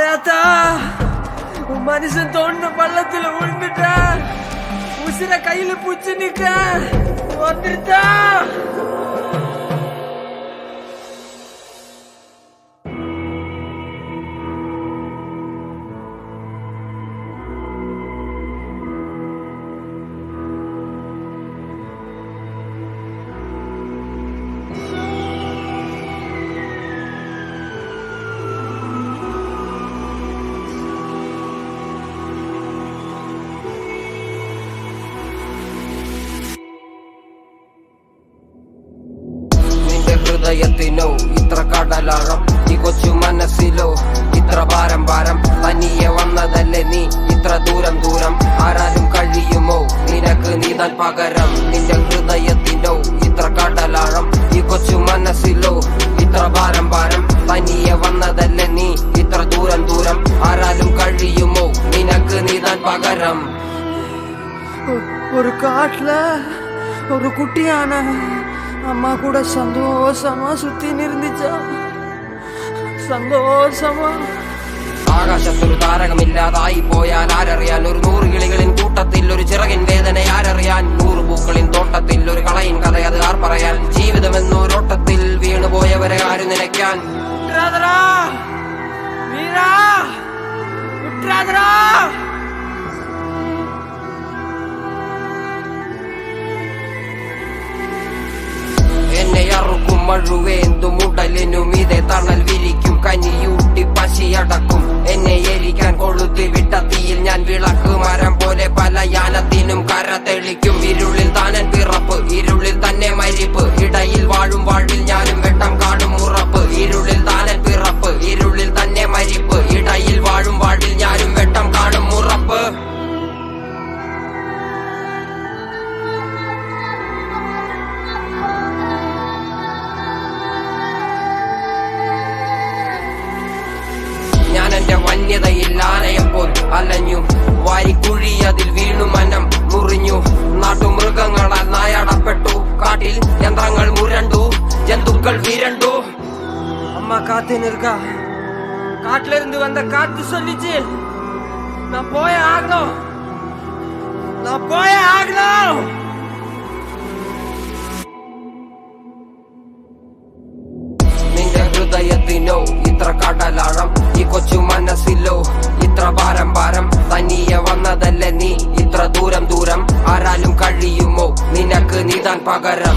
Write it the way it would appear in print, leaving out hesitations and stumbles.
தலையாத்தா உன் மனுஷன் தோண்ட பள்ளத்துல விழுந்துட்ட உசிர கையில பூச்சி நிக்க வந்துருத்தா ഹൃദയത്തിനോ ഇത്ര കടലാഴം ഈ കൊച്ചു മനസ്സിലോ ഇത്ര ഭാരം ഭാരം തനിയെ വന്നതല്ലേ നീ ഇത്ര ദൂരം ദൂരം ആരാലും കഴിയുമോ നിനക്ക് നീതാൻ പകരം നിന്റെ ഹൃദയത്തിനോ ഇത്ര കടലാഴം ഈ കൊച്ചു മനസ്സിലോ ഇത്ര ഭാരം ഭാരം തനിയെ വന്നതല്ലേ നീ ഇത്ര ദൂരം ദൂരം ആരാലും കഴിയുമോ നിനക്ക് നീതാൻ പകരം ഒരു കാട്ടില ഒരു കുട്ടിയാണ് അമ്മ കൂടെ സന്തോഷമാ സുത്തിനിരുന്നിച്ച സന്തോഷമാ ആകാശത്തൊരു താരകമില്ലാതായി പോയാൽ ആരറിയാൻ ഒരു 100 കിളികളിൻ കൂട്ടത്തിൽ ഒരു ചിറകിൻ വേദന ആരറിയാൻ 100 പൂക്കളിൻ തോട്ടത്തിൽ ഒരു കളയിൻ കഥയത് ആർ പറയാൻ ജീവിതമെന്നൊരോട്ടത്തിൽ വീണുപോയവരെ ആര് നിലയ്ക്കാൻ എന്നെ അറുക്കും മഴുവേന്തും ഉടലിനും ഇതേ തണൽ വിരിക്കും കനിയൂട്ടി പശിയടക്കും എന്നെ എരിക്കാൻ കൊളുത്തി വിട്ട തീയിൽ ഞാൻ വിളക്ക് മരം പോലെ പല യാനത്തിനും കര തെളിക്കും ഇരുളിൽ താനൻ പിറപ്പ് ഇരുളിൽ തന്നെ മരിപ്പ് ഇടയിൽ വാഴും വാഴിൽ ഞാനും വെട്ടം കാണും ഉറപ്പ് ഇരുളിൽ താനൻ പിറപ്പ് ഇരുളിൽ തന്നെ മരിപ്പ് ഇടയിൽ വാഴും വാഴിൽ ഞാനും വെട്ടം കാണും ഉറപ്പ് ഞാൻ എന്റെ വന്യതയിൽ ആനയെപ്പോൾ അലഞ്ഞു വാരിക്കുഴി അതിൽ വീണു മനം മുറിഞ്ഞു നാട്ടുമൃഗങ്ങളാൽ നായാടപ്പെട്ടു കാട്ടിൽ യന്ത്രങ്ങൾ മുരണ്ടു ജന്തുക്കൾ വിരണ്ടു அம்மா காத்து நிற்கா காட்டுல இருந்து வந்த காத்து சொல்லிச்சு நான் போய ஆகணும் നിന്റെ ഹൃദയത്തിനോ ഇത്ര കടലാഴം ഈ കൊച്ചു മനസ്സിലോ ഇത്ര ഭാരം ഭാരം തനിയെ വന്നതല്ലേ നീ ഇത്ര ദൂരം ദൂരം ആരാലും കഴിയുമോ നിനക്ക് നീതാൻ പകരം